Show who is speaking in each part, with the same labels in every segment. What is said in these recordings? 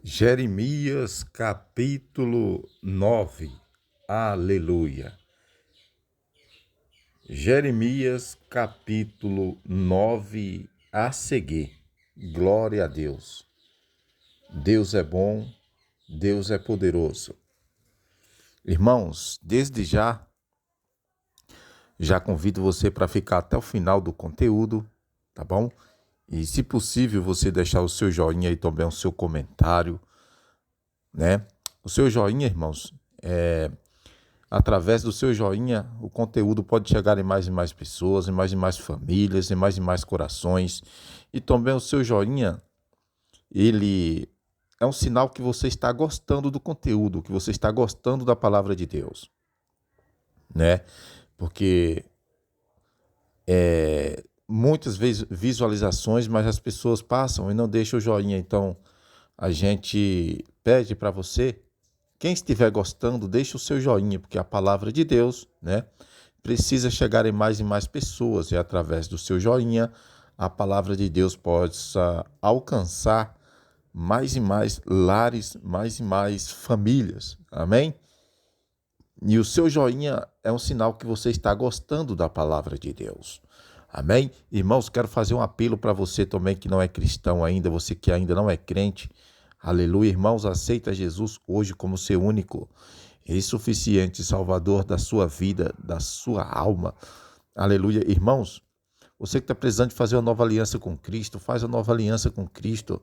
Speaker 1: Jeremias capítulo 9. Aleluia. Jeremias capítulo 9 a seguir. Glória a Deus. Deus é bom, Deus é poderoso. Irmãos, desde já convido você para ficar até o final do conteúdo, tá bom? E se possível você deixar o seu joinha e também o seu comentário, né? O seu joinha, irmãos, através do seu joinha, o conteúdo pode chegar em mais e mais pessoas, em mais e mais famílias, em mais e mais corações. E também o seu joinha, ele é um sinal que você está gostando do conteúdo, que você está gostando da palavra de Deus, né? Porque muitas vezes visualizações, mas as pessoas passam e não deixam o joinha. Então, a gente pede para você, quem estiver gostando, deixe o seu joinha, porque a palavra de Deus, né, precisa chegar em mais pessoas, e através do seu joinha, a palavra de Deus possa alcançar mais e mais lares, mais e mais famílias. Amém? E o seu joinha é um sinal que você está gostando da palavra de Deus. Amém? Irmãos, quero fazer um apelo para você também que não é cristão ainda, você que ainda não é crente. Aleluia, irmãos, aceita Jesus hoje como seu único e suficiente Salvador da sua vida, da sua alma. Aleluia, irmãos, você que está precisando de fazer uma nova aliança com Cristo, faz a nova aliança com Cristo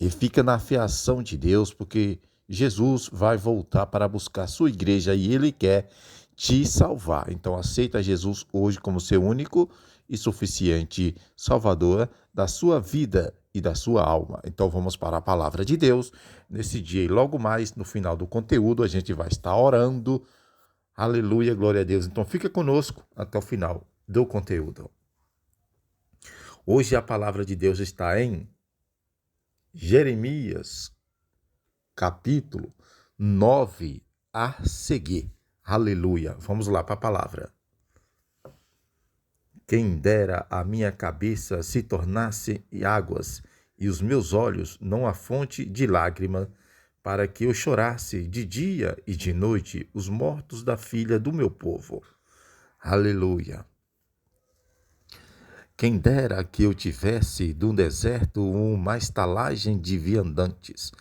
Speaker 1: e fica na fiação de Deus, porque Jesus vai voltar para buscar a sua igreja e Ele quer te salvar. Então aceita Jesus hoje como seu único e suficiente Salvador da sua vida e da sua alma. Então vamos para a palavra de Deus nesse dia e logo mais no final do conteúdo a gente vai estar orando. Aleluia, glória a Deus. Então fica conosco até o final do conteúdo. Hoje a palavra de Deus está em Jeremias capítulo 9 a seguir. Aleluia. Vamos lá para a palavra. Quem dera a minha cabeça se tornasse águas e os meus olhos não a fonte de lágrima, para que eu chorasse de dia e de noite os mortos da filha do meu povo. Aleluia. Quem dera que eu tivesse do deserto uma estalagem de viandantes,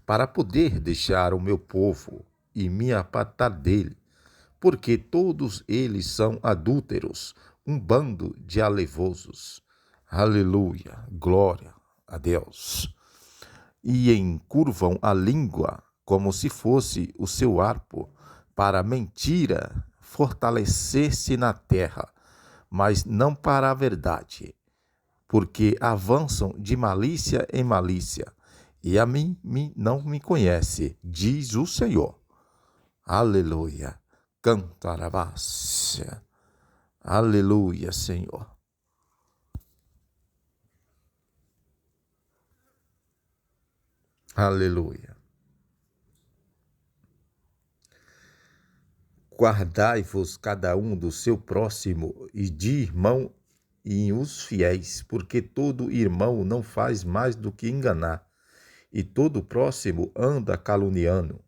Speaker 1: para poder deixar o meu povo e me apartar dele, porque todos eles são adúlteros, um bando de alevosos. Aleluia, glória a Deus. E encurvam a língua como se fosse o seu arpo, para a mentira fortalecer-se na terra, mas não para a verdade, porque avançam de malícia em malícia, e a mim não me conhece, diz o Senhor. Aleluia. Cantarabácia. Aleluia, Senhor. Aleluia. Guardai-vos cada um do seu próximo e de irmão e os fiéis, porque todo irmão não faz mais do que enganar, e todo próximo anda caluniando.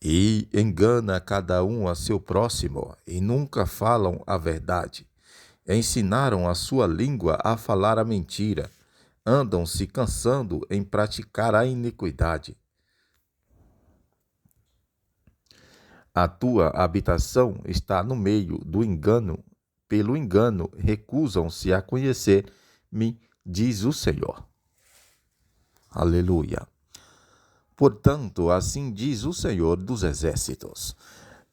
Speaker 1: E engana cada um a seu próximo, e nunca falam a verdade. Ensinaram a sua língua a falar a mentira, andam se cansando em praticar a iniquidade. A tua habitação está no meio do engano, pelo engano recusam-se a conhecer-me, diz o Senhor. Aleluia. Portanto, assim diz o Senhor dos Exércitos: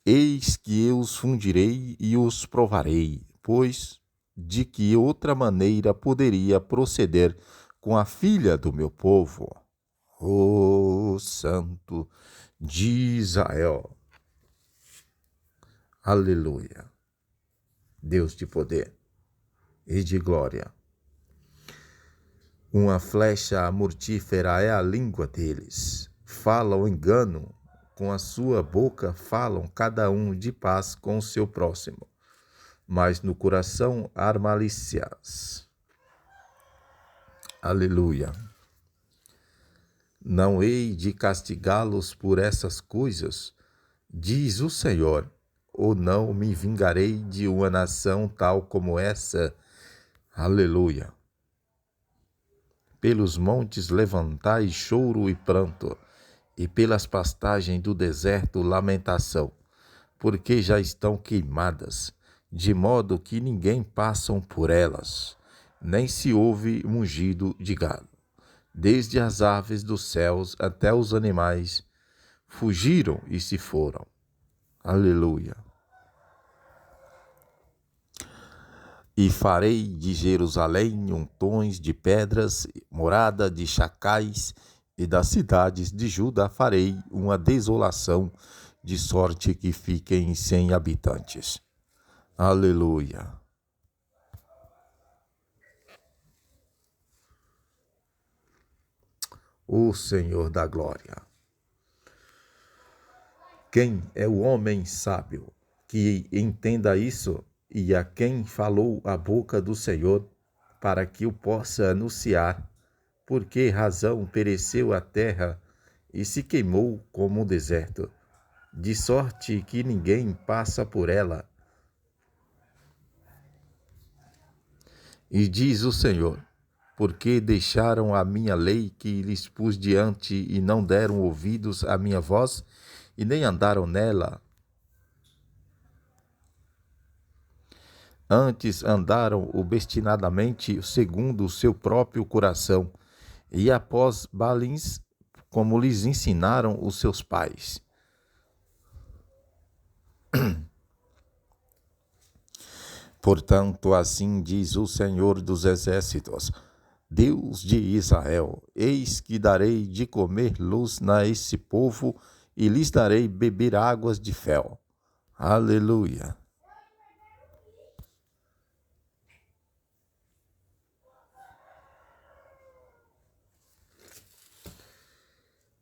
Speaker 1: eis que eu os fundirei e os provarei, pois de que outra maneira poderia proceder com a filha do meu povo, o Santo de Israel. Aleluia. Deus de poder e de glória. Uma flecha mortífera é a língua deles. Falam engano, com a sua boca falam cada um de paz com o seu próximo, mas no coração há malícias. Aleluia. Não hei de castigá-los por essas coisas, diz o Senhor, ou não me vingarei de uma nação tal como essa. Aleluia. Pelos montes levantai choro e pranto, e pelas pastagens do deserto lamentação, porque já estão queimadas, de modo que ninguém passam por elas, nem se ouve mugido de gado. Desde as aves dos céus até os animais fugiram e se foram. Aleluia. E farei de Jerusalém untões de pedras, morada de chacais, e das cidades de Judá farei uma desolação, de sorte que fiquem sem habitantes. Aleluia. O Senhor da glória. Quem é o homem sábio que entenda isso, e a quem falou a boca do Senhor, para que o possa anunciar? Por que razão pereceu a terra e se queimou como um deserto, de sorte que ninguém passa por ela? E diz o Senhor: porque deixaram a minha lei que lhes pus diante e não deram ouvidos à minha voz, e nem andaram nela. Antes andaram obstinadamente segundo o seu próprio coração, e após Balins, como lhes ensinaram os seus pais. Portanto, assim diz o Senhor dos Exércitos, Deus de Israel: eis que darei de comer luz a esse povo, e lhes darei beber águas de fel. Aleluia.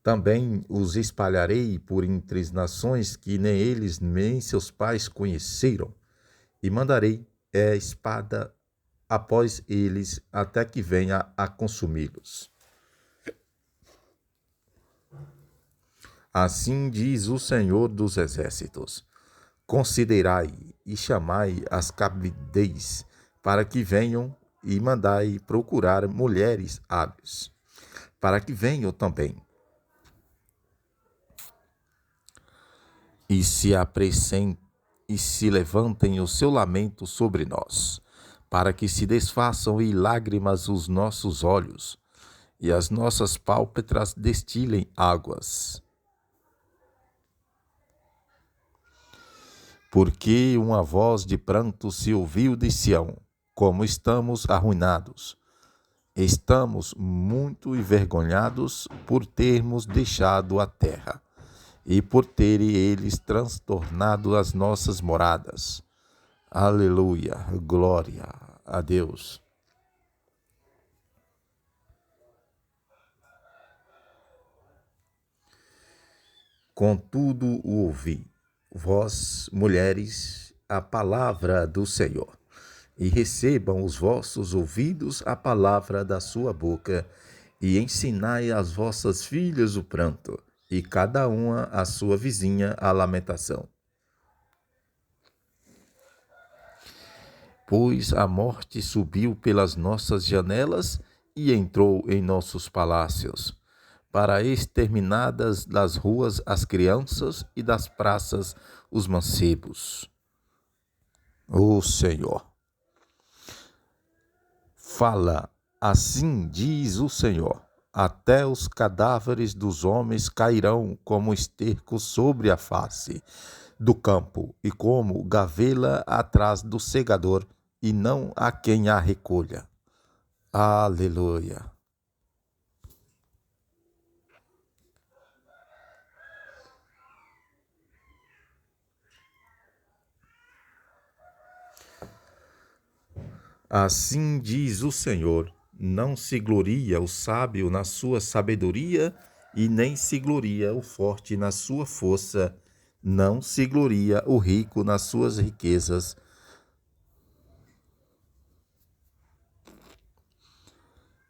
Speaker 1: Também os espalharei por entre as nações que nem eles nem seus pais conheceram, e mandarei a espada após eles até que venha a consumi-los. Assim diz o Senhor dos Exércitos: considerai e chamai as cabidez, para que venham, e mandai procurar mulheres hábeis, para que venham também. E se apressem e se levantem o seu lamento sobre nós, para que se desfaçam em lágrimas os nossos olhos, e as nossas pálpebras destilem águas. Porque uma voz de pranto se ouviu de Sião, como estamos arruinados. Estamos muito envergonhados por termos deixado a terra, e por terem eles transtornado as nossas moradas. Aleluia, glória a Deus. Contudo ouvi, vós, mulheres, a palavra do Senhor, e recebam os vossos ouvidos a palavra da sua boca, e ensinai às vossas filhas o pranto, e cada uma a sua vizinha a lamentação. Pois a morte subiu pelas nossas janelas e entrou em nossos palácios, para exterminadas das ruas as crianças e das praças os mancebos. Ó Senhor, fala, assim diz o Senhor: até os cadáveres dos homens cairão como esterco sobre a face do campo, e como gavela atrás do segador, e não há quem a recolha. Aleluia. Assim diz o Senhor: não se gloria o sábio na sua sabedoria, e nem se gloria o forte na sua força, não se gloria o rico nas suas riquezas.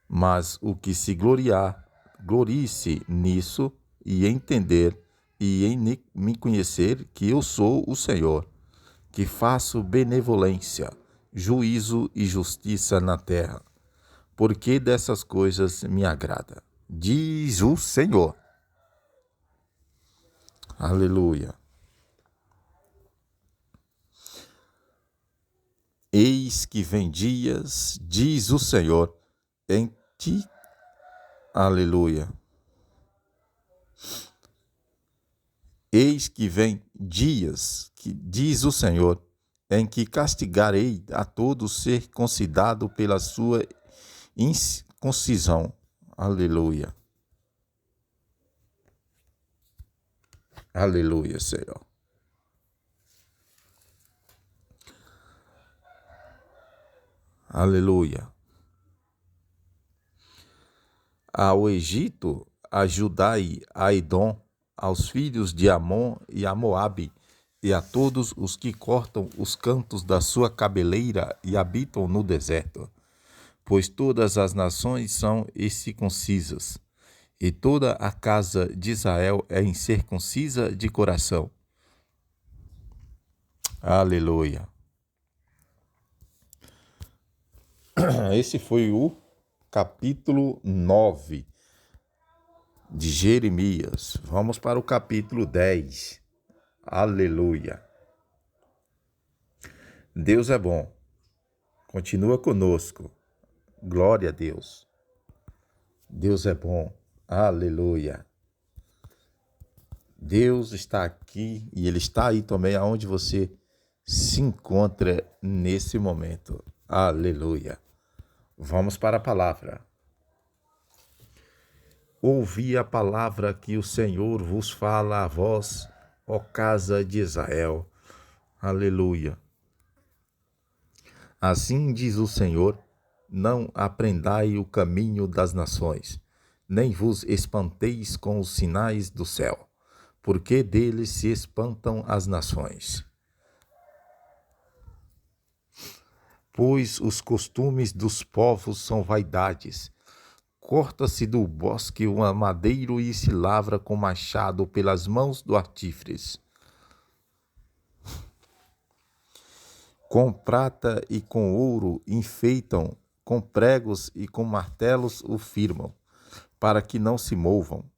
Speaker 1: Mas o que se gloriar, glorie-se nisso e entender e em me conhecer que eu sou o Senhor, que faço benevolência, juízo e justiça na terra, porque dessas coisas me agrada, diz o Senhor. Aleluia. Eis que vem dias, diz o Senhor, em ti. Aleluia. Eis que vem dias, que diz o Senhor, em que castigarei a todo circuncidado pela sua inconcisão. Aleluia. Aleluia, Senhor. Aleluia. Ao Egito, a Judá e a Edom, aos filhos de Amon e a Moabe, e a todos os que cortam os cantos da sua cabeleira e habitam no deserto. Pois todas as nações são incircuncisas, e toda a casa de Israel é incircuncisa de coração. Aleluia. Esse foi o capítulo 9 de Jeremias. Vamos para o capítulo 10. Aleluia. Deus é bom. Continua conosco. Glória a Deus. Deus é bom. Aleluia. Deus está aqui e Ele está aí também aonde você se encontra nesse momento. Aleluia. Vamos para a palavra. Ouvi a palavra que o Senhor vos fala a vós, ó casa de Israel. Aleluia. Assim diz o Senhor, não aprendai o caminho das nações, nem vos espanteis com os sinais do céu, porque deles se espantam as nações. Pois os costumes dos povos são vaidades. Corta-se do bosque um madeiro e se lavra com machado pelas mãos do artífice. Com prata e com ouro enfeitam, com pregos e com martelos o firmam, para que não se movam.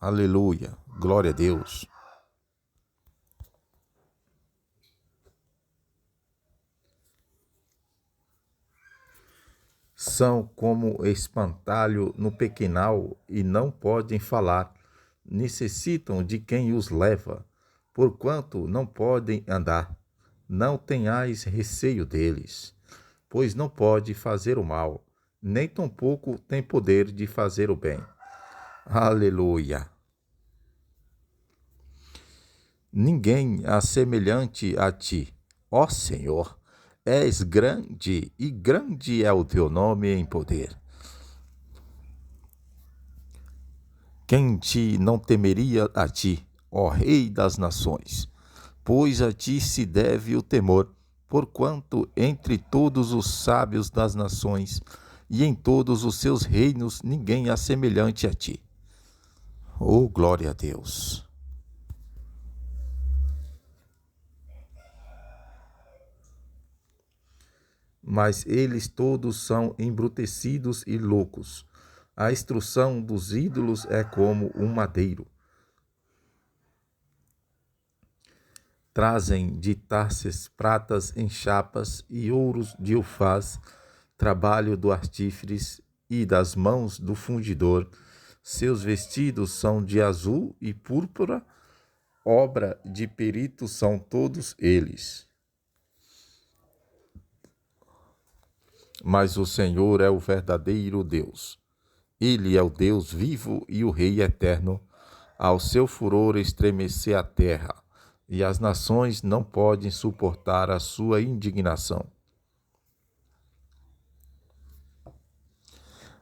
Speaker 1: Aleluia, glória a Deus. São como espantalho no pequenal e não podem falar, necessitam de quem os leva, porquanto não podem andar. Não tenhais receio deles, pois não pode fazer o mal, nem tampouco tem poder de fazer o bem. Aleluia. Ninguém é semelhante a ti, ó Senhor. És grande, e grande é o teu nome em poder. Quem te não temeria a ti, ó Rei das nações? Pois a ti se deve o temor, porquanto entre todos os sábios das nações e em todos os seus reinos ninguém há semelhante a ti. Oh, glória a Deus! Mas eles todos são embrutecidos e loucos. A instrução dos ídolos é como um madeiro. Trazem de Tarses pratas em chapas e ouros de Ufaz, trabalho do artífice e das mãos do fundidor. Seus vestidos são de azul e púrpura, obra de peritos são todos eles. Mas o Senhor é o verdadeiro Deus. Ele é o Deus vivo e o Rei eterno. Ao seu furor estremecer a terra, e as nações não podem suportar a sua indignação.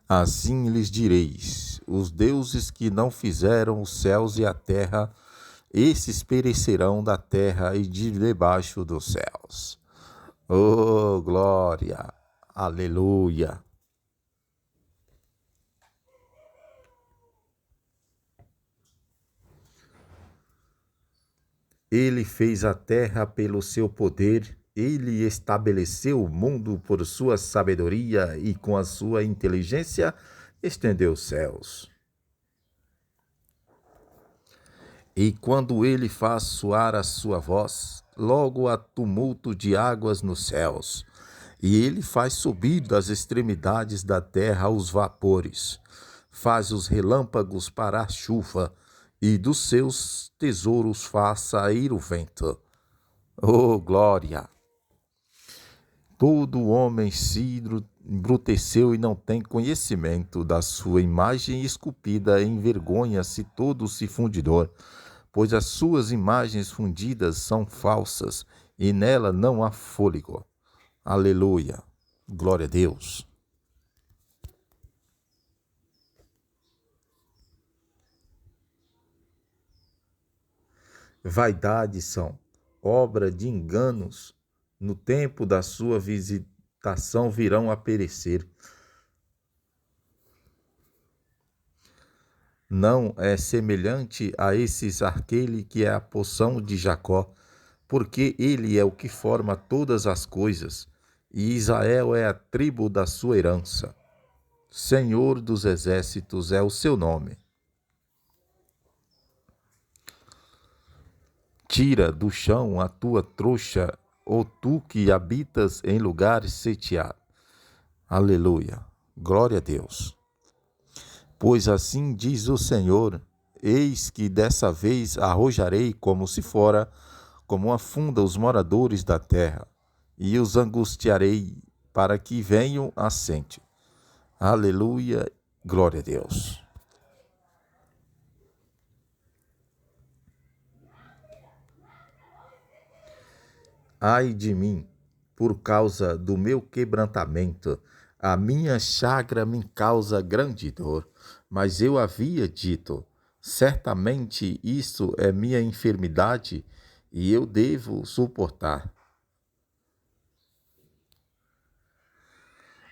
Speaker 1: Assim lhes direis: os deuses que não fizeram os céus e a terra, esses perecerão da terra e de debaixo dos céus. Oh, glória! Aleluia! Ele fez a terra pelo seu poder, ele estabeleceu o mundo por sua sabedoria e com a sua inteligência estendeu os céus. E quando ele faz soar a sua voz, logo há tumulto de águas nos céus. E ele faz subir das extremidades da terra os vapores, faz os relâmpagos parar a chuva, e dos seus tesouros faz sair o vento. Oh, glória! Todo homem se embruteceu e não tem conhecimento da sua imagem esculpida, envergonha-se todo se fundidor, pois as suas imagens fundidas são falsas e nela não há fôlego. Aleluia! Glória a Deus! Vaidades são obra de enganos, no tempo da sua visitação virão a perecer. Não é semelhante a esses aquele que é a porção de Jacó, porque ele é o que forma todas as coisas, e Israel é a tribo da sua herança. Senhor dos exércitos é o seu nome. Tira do chão a tua trouxa, ou tu que habitas em lugares sitiados. Aleluia. Glória a Deus. Pois assim diz o Senhor, eis que dessa vez arrojarei como se fora, como uma funda os moradores da terra, e os angustiarei para que venham assente. Aleluia. Glória a Deus. Ai de mim, por causa do meu quebrantamento, a minha chaga me causa grande dor. Mas eu havia dito, certamente isso é minha enfermidade e eu devo suportar.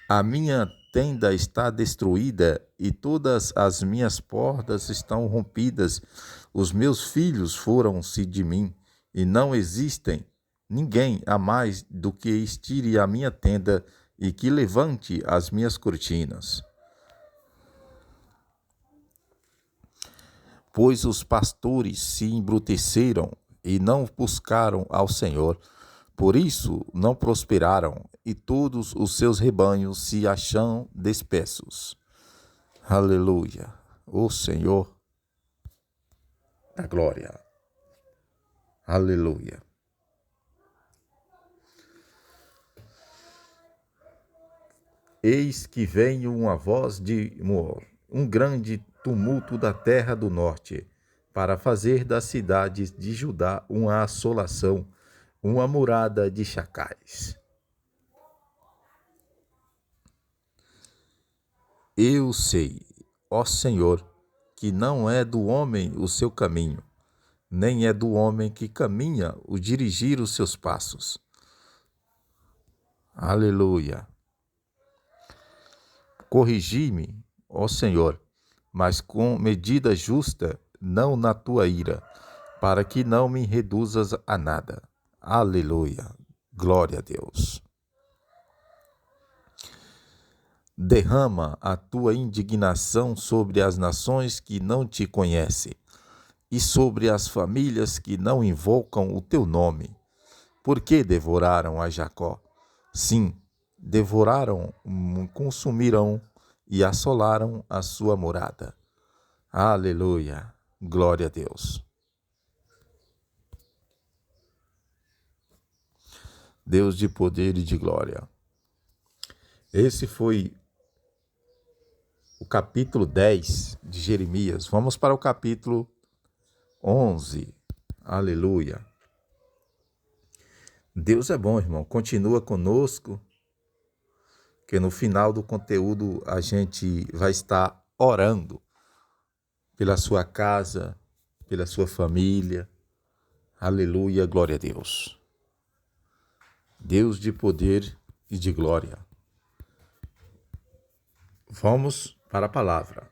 Speaker 1: A minha tenda está destruída e todas as minhas portas estão rompidas. Os meus filhos foram-se de mim e não existem ninguém a mais do que estire a minha tenda e que levante as minhas cortinas. Pois os pastores se embruteceram e não buscaram ao Senhor. Por isso não prosperaram, e todos os seus rebanhos se acham dispersos. Aleluia. O Senhor da glória. Aleluia. Eis que vem uma voz de um grande tumulto da terra do norte, para fazer das cidades de Judá uma assolação, uma morada de chacais. Eu sei, ó Senhor, que não é do homem o seu caminho, nem é do homem que caminha o dirigir os seus passos. Aleluia. Corrigi-me, ó Senhor, mas com medida justa, não na tua ira, para que não me reduzas a nada. Aleluia. Glória a Deus. Derrama a tua indignação sobre as nações que não te conhecem e sobre as famílias que não invocam o teu nome. Porque devoraram a Jacó? Sim, devoraram, consumirão e assolaram a sua morada. Aleluia. Glória a Deus. Deus de poder e de glória. Esse foi o capítulo 10 de Jeremias. Vamos para o capítulo 11. Aleluia. Deus é bom, irmão. Continua conosco, que no final do conteúdo a gente vai estar orando pela sua casa, pela sua família. Aleluia, glória a Deus. Deus de poder e de glória. Vamos para a palavra.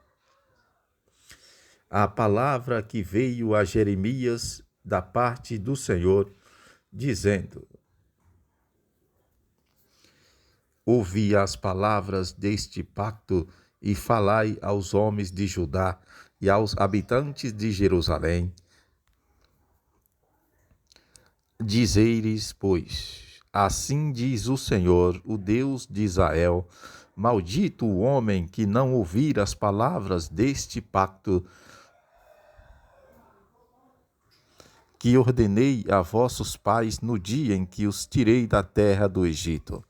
Speaker 1: A palavra que veio a Jeremias da parte do Senhor, dizendo: ouvi as palavras deste pacto e falai aos homens de Judá e aos habitantes de Jerusalém. Dizei-lhes, pois, assim diz o Senhor, o Deus de Israel: maldito o homem que não ouvir as palavras deste pacto que ordenei a vossos pais no dia em que os tirei da terra do Egito,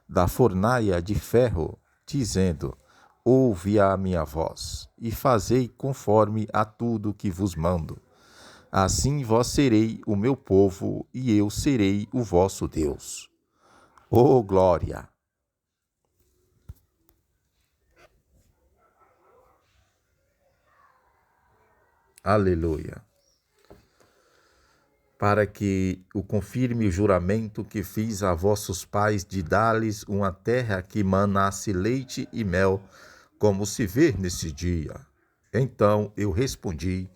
Speaker 1: da fornalha de ferro, dizendo: ouve a minha voz, e fazei conforme a tudo que vos mando. Assim vós serei o meu povo, e eu serei o vosso Deus. Oh, glória! Aleluia! Para que o confirme o juramento que fiz a vossos pais de dar-lhes uma terra que manasse leite e mel, como se vê nesse dia. Então eu respondi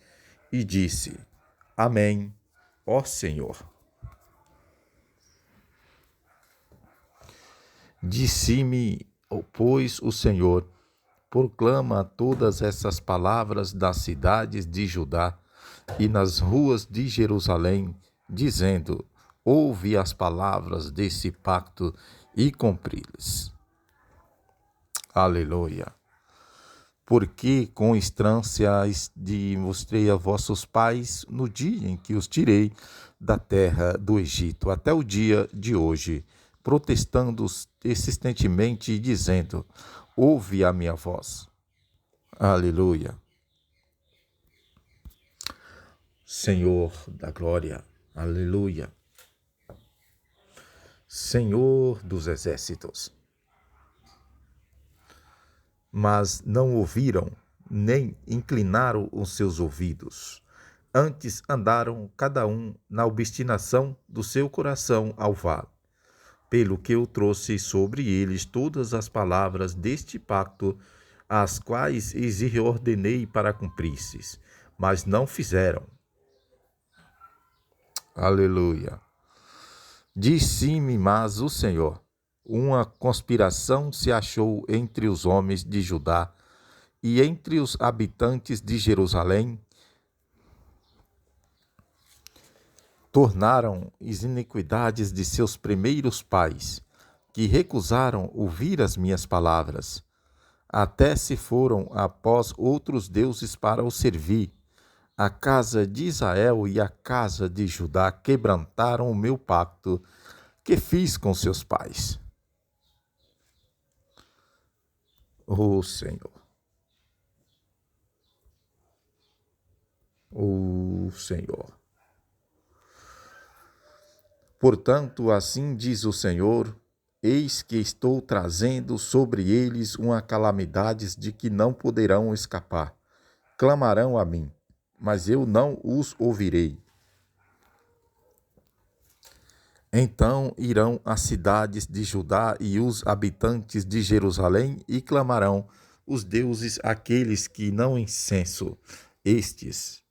Speaker 1: e disse: Amém, ó Senhor. Disse-me, pois, o Senhor: proclama todas essas palavras das cidades de Judá e nas ruas de Jerusalém, dizendo: ouve as palavras desse pacto e cumpri-las. Aleluia. Porque com instância mostrei a vossos pais no dia em que os tirei da terra do Egito até o dia de hoje, protestando insistentemente e dizendo: ouve a minha voz. Aleluia. Senhor da glória, aleluia. Senhor dos exércitos. Mas não ouviram, nem inclinaram os seus ouvidos. Antes andaram cada um na obstinação do seu coração ao vale. Pelo que eu trouxe sobre eles todas as palavras deste pacto, as quais lhes ordenei para cumprisses, mas não fizeram. Aleluia. Disse-me, mas o Senhor: uma conspiração se achou entre os homens de Judá e entre os habitantes de Jerusalém. Tornaram as iniquidades de seus primeiros pais, que recusaram ouvir as minhas palavras. Até se foram após outros deuses para os servir. A casa de Israel e a casa de Judá quebrantaram o meu pacto que fiz com seus pais. Oh Senhor. Oh Senhor. Portanto, assim diz o Senhor: eis que estou trazendo sobre eles uma calamidade de que não poderão escapar. Clamarão a mim, mas eu não os ouvirei. Então irão as cidades de Judá e os habitantes de Jerusalém e clamarão os deuses aqueles que não incenso estes.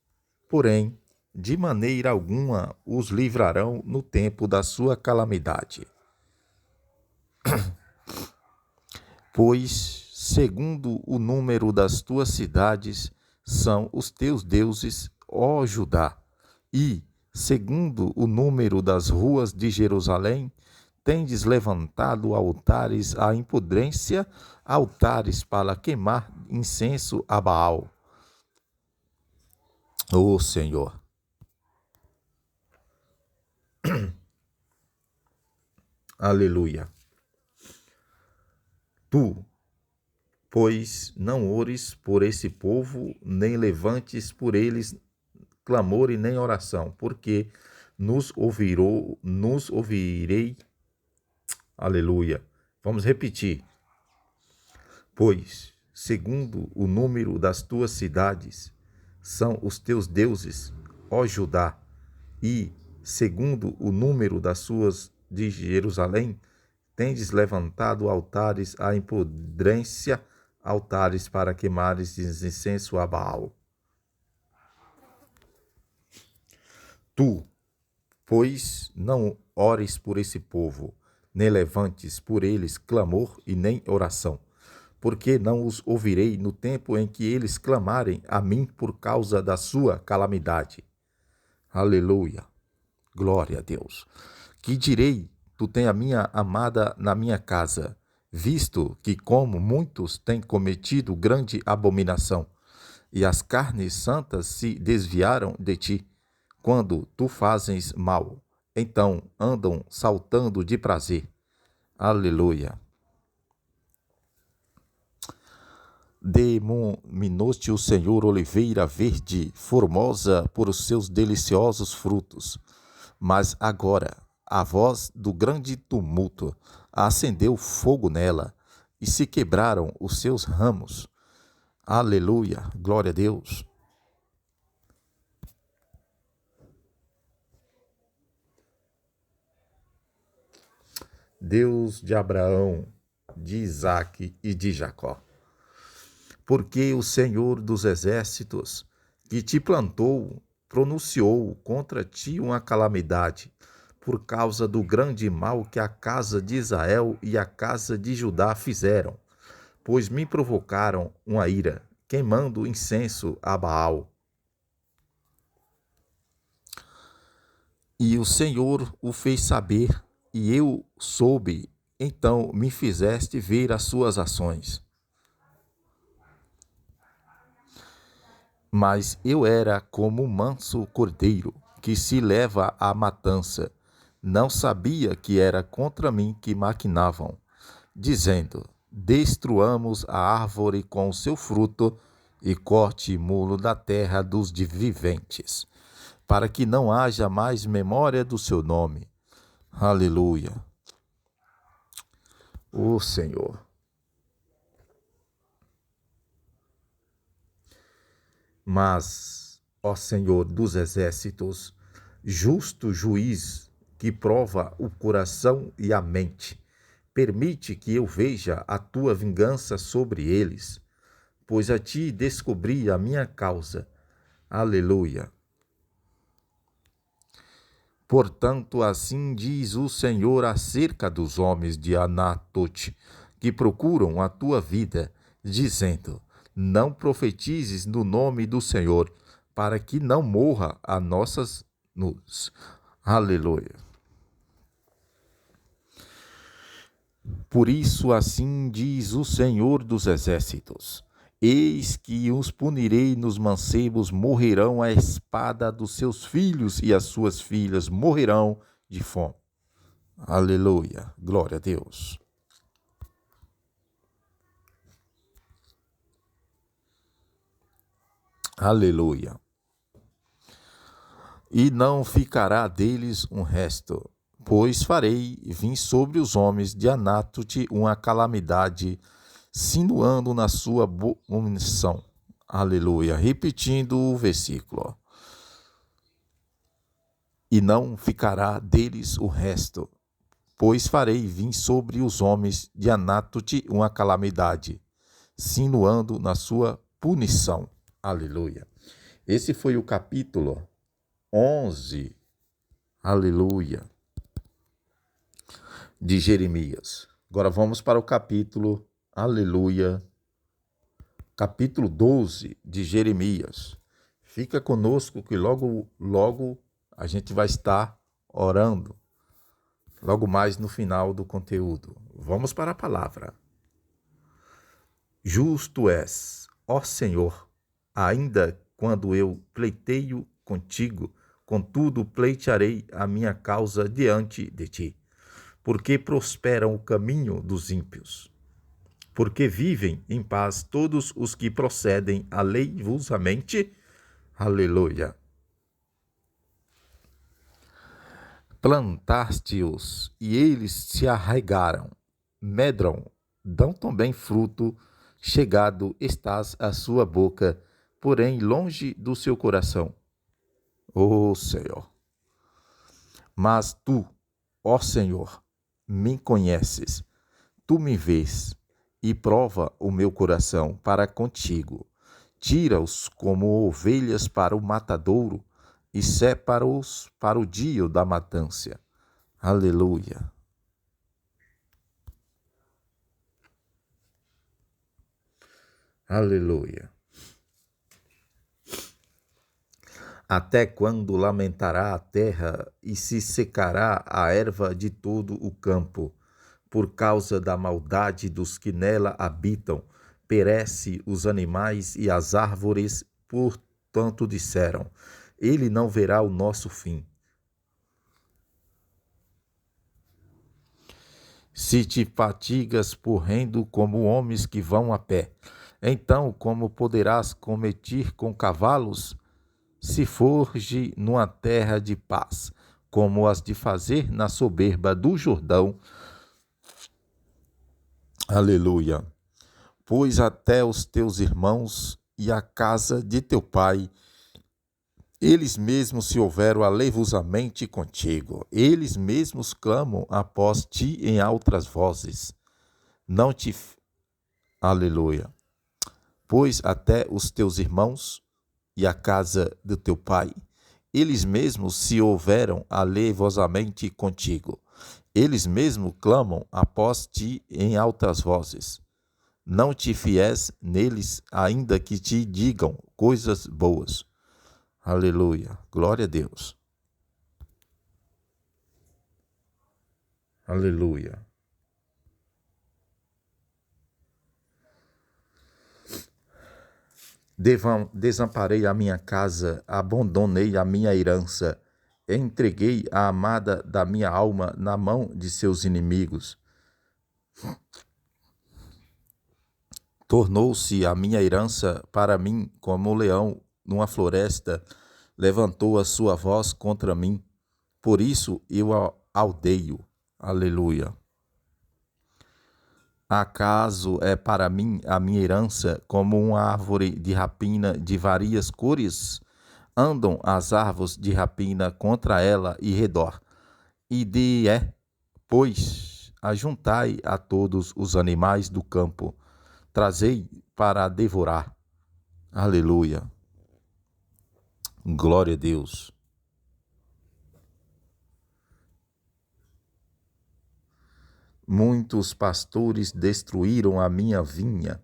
Speaker 1: Porém, de maneira alguma os livrarão no tempo da sua calamidade. Pois, segundo o número das tuas cidades, são os teus deuses, ó Judá, e, segundo o número das ruas de Jerusalém, tendes levantado altares à impudência, altares para queimar incenso a Baal. Ó Senhor. Aleluia. Tu, pois, não ores por esse povo, nem levantes por eles clamor e nem oração, porque nos ouvirei. Aleluia. Vamos repetir. Pois, segundo o número das tuas cidades, são os teus deuses, ó Judá, e, segundo o número das suas de Jerusalém, tendes levantado altares à impudência, altares para queimares incenso a Baal. Tu, pois, não ores por esse povo, nem levantes por eles clamor e nem oração, porque não os ouvirei no tempo em que eles clamarem a mim por causa da sua calamidade. Aleluia. Glória a Deus. Que direi, tu tens a minha amada na minha casa, visto que como muitos têm cometido grande abominação, e as carnes santas se desviaram de ti, quando tu fazes mal, então andam saltando de prazer. Aleluia. Denominou-te o Senhor oliveira verde, formosa por os seus deliciosos frutos. Mas agora, a voz do grande tumulto acendeu fogo nela, e se quebraram os seus ramos. Aleluia, glória a Deus. Deus de Abraão, de Isaque e de Jacó. Porque o Senhor dos exércitos, que te plantou, pronunciou contra ti uma calamidade, por causa do grande mal que a casa de Israel e a casa de Judá fizeram, pois me provocaram uma ira, queimando incenso a Baal. E o Senhor o fez saber, e eu soube, então me fizeste ver as suas ações. Mas eu era como um manso cordeiro, que se leva à matança. Não sabia que era contra mim que maquinavam, dizendo: destruamos a árvore com o seu fruto, e corte mulo da terra dos viventes, para que não haja mais memória do seu nome. Aleluia. Ó Senhor. Mas, ó Senhor dos exércitos, justo juiz que prova o coração e a mente, permite que eu veja a tua vingança sobre eles, pois a ti descobri a minha causa. Aleluia. Portanto, assim diz o Senhor acerca dos homens de Anatote, que procuram a tua vida, dizendo: não profetizes no nome do Senhor, para que não morra a nossas nus. Aleluia. Por isso assim diz o Senhor dos exércitos: eis que os punirei nos mancebos, morrerão a espada dos seus filhos, e as suas filhas morrerão de fome. Aleluia, glória a Deus. Aleluia. E não ficará deles um resto, pois farei vir sobre os homens de Anatote uma calamidade, sinuando na sua abominação. Aleluia. Repetindo o versículo. E não ficará deles o resto, pois farei vir sobre os homens de Anatote uma calamidade, sinuando na sua punição. Aleluia. Esse foi o capítulo 11, aleluia, de Jeremias. Agora vamos para o capítulo, aleluia, capítulo 12 de Jeremias. Fica conosco que logo a gente vai estar orando, logo mais no final do conteúdo. Vamos para a palavra. Justo és, ó Senhor, ainda quando eu pleiteio contigo, contudo pleitearei a minha causa diante de ti, porque prosperam o caminho dos ímpios, porque vivem em paz todos os que procedem aleivosamente. Aleluia. Plantaste-os e eles se arraigaram, medram, dão também fruto, chegado estás à sua boca, porém longe do seu coração. Ó Senhor. Mas tu, ó Senhor, me conheces, tu me vês e prova o meu coração para contigo. Tira-os como ovelhas para o matadouro e separa-os para o dia da matança. Aleluia. Aleluia. Até quando lamentará a terra e se secará a erva de todo o campo? Por causa da maldade dos que nela habitam, perece os animais e as árvores, portanto disseram, ele não verá o nosso fim. Se te fatigas correndo como homens que vão a pé, então como poderás competir com cavalos? Se forge numa terra de paz, como as de fazer na soberba do Jordão. Aleluia. Pois até os teus irmãos e a casa de teu pai, eles mesmos se houveram alevosamente contigo. Eles mesmos clamam após ti em altas vozes. Não te... Aleluia. Pois até os teus irmãos e a casa do teu pai, eles mesmos se houveram alevosamente contigo. Eles mesmos clamam após ti em altas vozes. Não te fies neles, ainda que te digam coisas boas. Aleluia. Glória a Deus. Aleluia. Desamparei a minha casa, abandonei a minha herança, entreguei a amada da minha alma na mão de seus inimigos. Tornou-se a minha herança para mim como um leão numa floresta, levantou a sua voz contra mim, por isso eu a odeio. Aleluia. Acaso é para mim a minha herança como uma árvore de rapina de várias cores? Andam as árvores de rapina contra ela e redor. Pois, ajuntai a todos os animais do campo, trazei para devorar. Aleluia. Glória a Deus. Muitos pastores destruíram a minha vinha,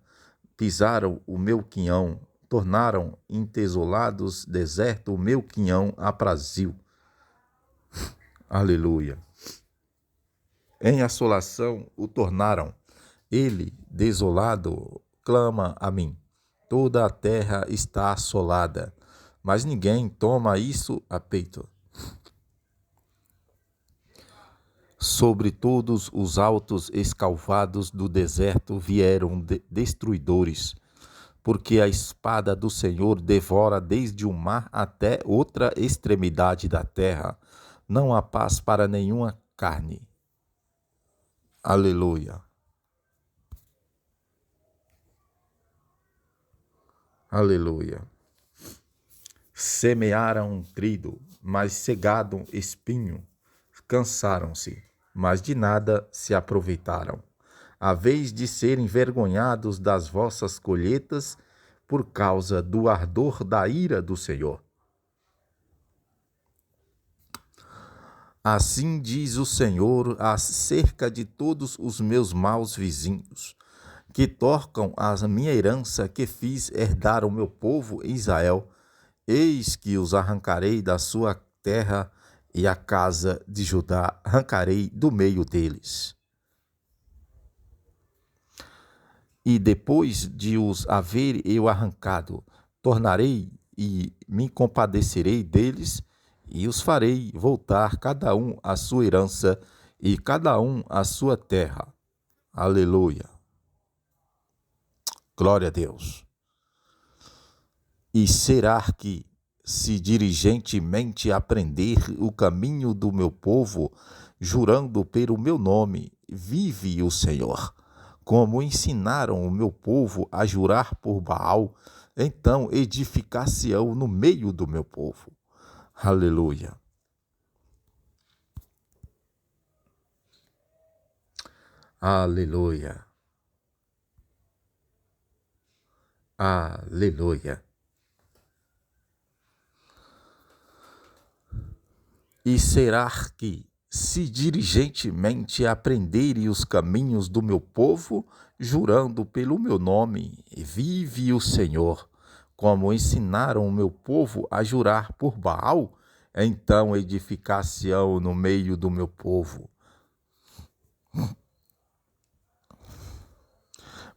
Speaker 1: pisaram o meu quinhão, tornaram entesolados deserto o meu quinhão aprazil. Aleluia. Em assolação o tornaram, ele, desolado, clama a mim. Toda a terra está assolada, mas ninguém toma isso a peito. Sobre todos os altos escalvados do deserto vieram destruidores, porque a espada do Senhor devora desde o mar até outra extremidade da terra. Não há paz para nenhuma carne. Aleluia. Aleluia. Semearam trigo, mas cegaram espinho. Cansaram-se, mas de nada se aproveitaram. A vez de serem envergonhados das vossas colheitas, por causa do ardor da ira do Senhor. Assim diz o Senhor acerca de todos os meus maus vizinhos, que torcam a minha herança que fiz herdar ao meu povo Israel. Eis que os arrancarei da sua terra e a casa de Judá arrancarei do meio deles. E depois de os haver eu arrancado, tornarei e me compadecerei deles, e os farei voltar cada um à sua herança e cada um à sua terra. Aleluia. Glória a Deus. E será que, se diligentemente aprender o caminho do meu povo, jurando pelo meu nome, vive o Senhor, como ensinaram o meu povo a jurar por Baal, então edificar-se-ão no meio do meu povo. Aleluia. Aleluia. Aleluia. E será que, se diligentemente aprenderem os caminhos do meu povo, jurando pelo meu nome, vive o Senhor, como ensinaram o meu povo a jurar por Baal, então edificar-se-ão no meio do meu povo.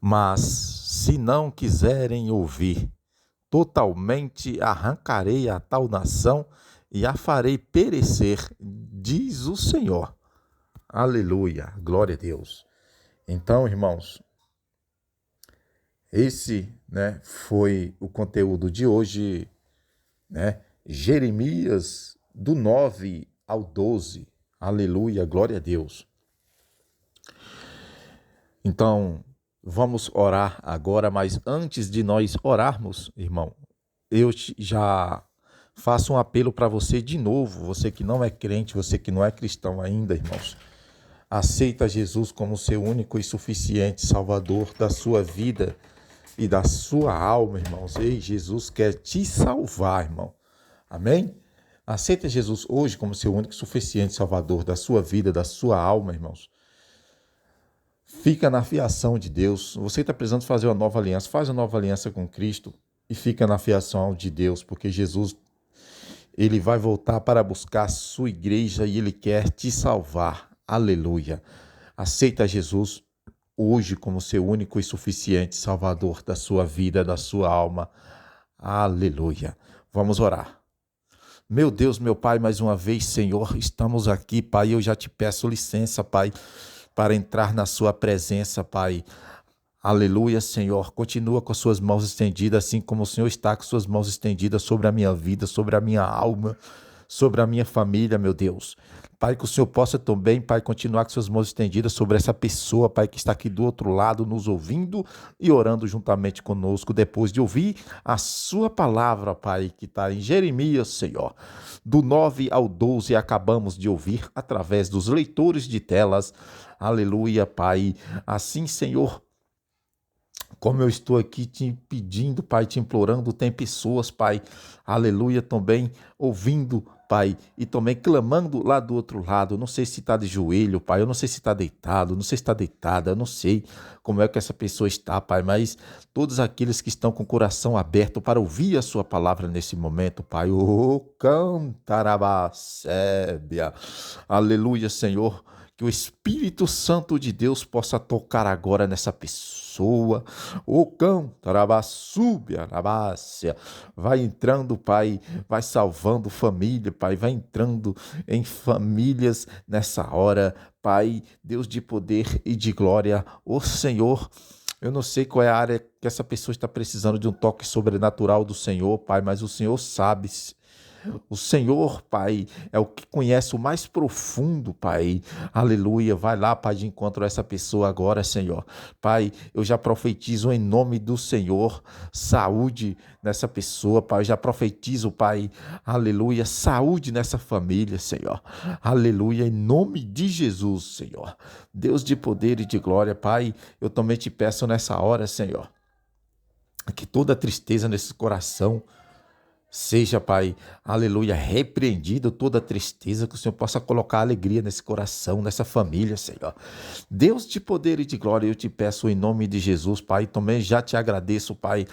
Speaker 1: Mas, se não quiserem ouvir, totalmente arrancarei a tal nação e a farei perecer, diz o Senhor. Aleluia, glória a Deus. Então, irmãos, esse, foi o conteúdo de hoje, Jeremias do 9 ao 12. Aleluia, glória a Deus. Então, vamos orar agora, mas antes de nós orarmos, irmão, eu já faço um apelo para você de novo, você que não é crente, você que não é cristão ainda, irmãos. Aceita Jesus como seu único e suficiente Salvador da sua vida e da sua alma, irmãos. Ei, Jesus quer te salvar, irmão. Amém? Aceita Jesus hoje como seu único e suficiente Salvador da sua vida, da sua alma, irmãos. Fica na fiação de Deus. Você está precisando fazer uma nova aliança. Faz uma nova aliança com Cristo e fica na fiação de Deus, porque Jesus, ele vai voltar para buscar a sua igreja e ele quer te salvar. Aleluia. Aceita Jesus hoje como seu único e suficiente Salvador da sua vida, da sua alma. Aleluia. Vamos orar. Meu Deus, meu Pai, mais uma vez, Senhor, estamos aqui, Pai, eu já te peço licença, Pai, para entrar na sua presença, Pai. Aleluia, Senhor. Continua com as suas mãos estendidas, assim como o Senhor está com suas mãos estendidas sobre a minha vida, sobre a minha alma, sobre a minha família, meu Deus. Pai, que o Senhor possa também, Pai, continuar com suas mãos estendidas sobre essa pessoa, Pai, que está aqui do outro lado, nos ouvindo e orando juntamente conosco, depois de ouvir a sua palavra, Pai, que está em Jeremias, Senhor. Do 9 ao 12, acabamos de ouvir através dos leitores de telas. Aleluia, Pai. Assim, Senhor, como eu estou aqui te pedindo, Pai, te implorando, tem pessoas, Pai, aleluia, também ouvindo, Pai, e também clamando lá do outro lado. Eu não sei se está de joelho, Pai, eu não sei se está deitado, não sei se está deitada, eu não sei como é que essa pessoa está, Pai, mas todos aqueles que estão com o coração aberto para ouvir a sua palavra nesse momento, Pai, cantarabacébia, aleluia, Senhor, que o Espírito Santo de Deus possa tocar agora nessa pessoa. O cão, tarabasúbia, rabácia, vai entrando, Pai, vai salvando família, Pai, vai entrando em famílias nessa hora, Pai, Deus de poder e de glória, o Senhor. Eu não sei qual é a área que essa pessoa está precisando de um toque sobrenatural do Senhor, Pai, mas o Senhor sabe. O Senhor, Pai, é o que conhece o mais profundo, Pai. Aleluia. Vai lá, Pai, de encontro a essa pessoa agora, Senhor. Pai, eu já profetizo em nome do Senhor saúde nessa pessoa, Pai. Eu já profetizo, Pai, aleluia, saúde nessa família, Senhor. Aleluia, em nome de Jesus, Senhor. Deus de poder e de glória, Pai, eu também te peço nessa hora, Senhor, que toda tristeza nesse coração seja, Pai, aleluia, repreendido toda tristeza, que o Senhor possa colocar alegria nesse coração, nessa família, Senhor. Deus de poder e de glória, eu te peço em nome de Jesus, Pai, também já te agradeço, Pai,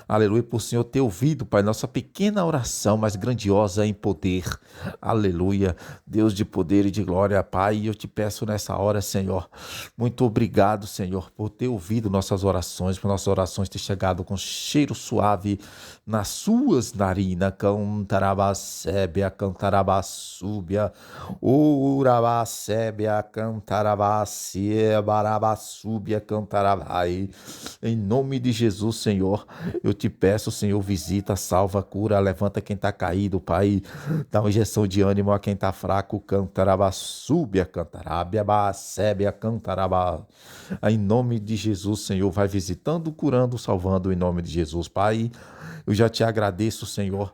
Speaker 1: aleluia, por o Senhor ter ouvido, Pai, nossa pequena oração, mas grandiosa em poder, aleluia, Deus de poder e de glória, Pai, eu te peço nessa hora, Senhor, muito obrigado, Senhor, por ter ouvido nossas orações, por nossas orações ter chegado com cheiro suave nas suas narinas, cantarabacébia, cantarabaçúbia, urabacébia, cantarabacia, barabaçúbia, cantarabai. Em nome de Jesus, Senhor, eu te peço, Senhor, visita, salva, cura, levanta quem está caído, Pai, dá uma injeção de ânimo a quem está fraco, cantarabaçúbia, cantarabia, bacébia, cantarabá. Em nome de Jesus, Senhor, vai visitando, curando, salvando, em nome de Jesus, Pai. Eu já te agradeço, Senhor,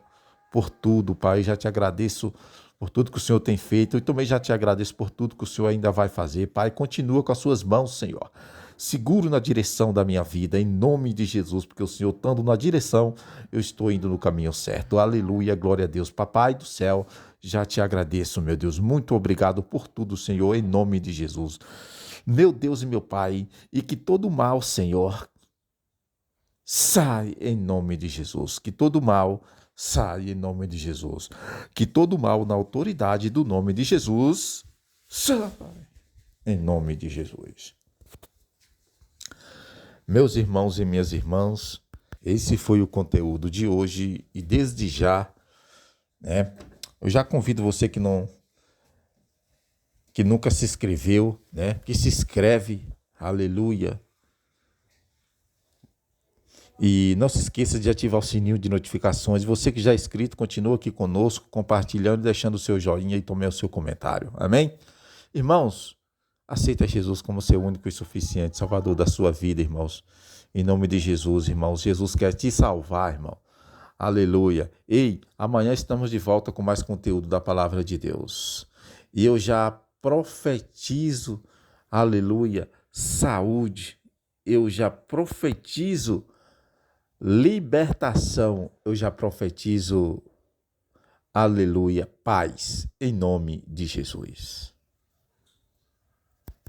Speaker 1: por tudo, Pai. Já te agradeço por tudo que o Senhor tem feito. E também já te agradeço por tudo que o Senhor ainda vai fazer. Pai, continua com as suas mãos, Senhor. Seguro na direção da minha vida, em nome de Jesus, porque o Senhor estando na direção, eu estou indo no caminho certo. Aleluia, glória a Deus. Papai do céu, já te agradeço, meu Deus. Muito obrigado por tudo, Senhor, em nome de Jesus. Meu Deus e meu Pai, e que todo mal, Senhor, sai em nome de Jesus. Que todo mal sai em nome de Jesus. Que todo mal, na autoridade do nome de Jesus, sai em nome de Jesus. Meus irmãos e minhas irmãs, esse foi o conteúdo de hoje e desde já, né, eu já convido você que nunca se inscreveu, né, que se inscreve, aleluia. E não se esqueça de ativar o sininho de notificações. Você que já é inscrito, continua aqui conosco, compartilhando e deixando o seu joinha e também o seu comentário. Amém? Irmãos, aceita Jesus como seu único e suficiente Salvador da sua vida, irmãos. Em nome de Jesus, irmãos. Jesus quer te salvar, irmão. Aleluia. Ei, amanhã estamos de volta com mais conteúdo da palavra de Deus. E eu já profetizo, aleluia, saúde. Eu já profetizo libertação. Eu já profetizo, aleluia, paz. Em nome de Jesus.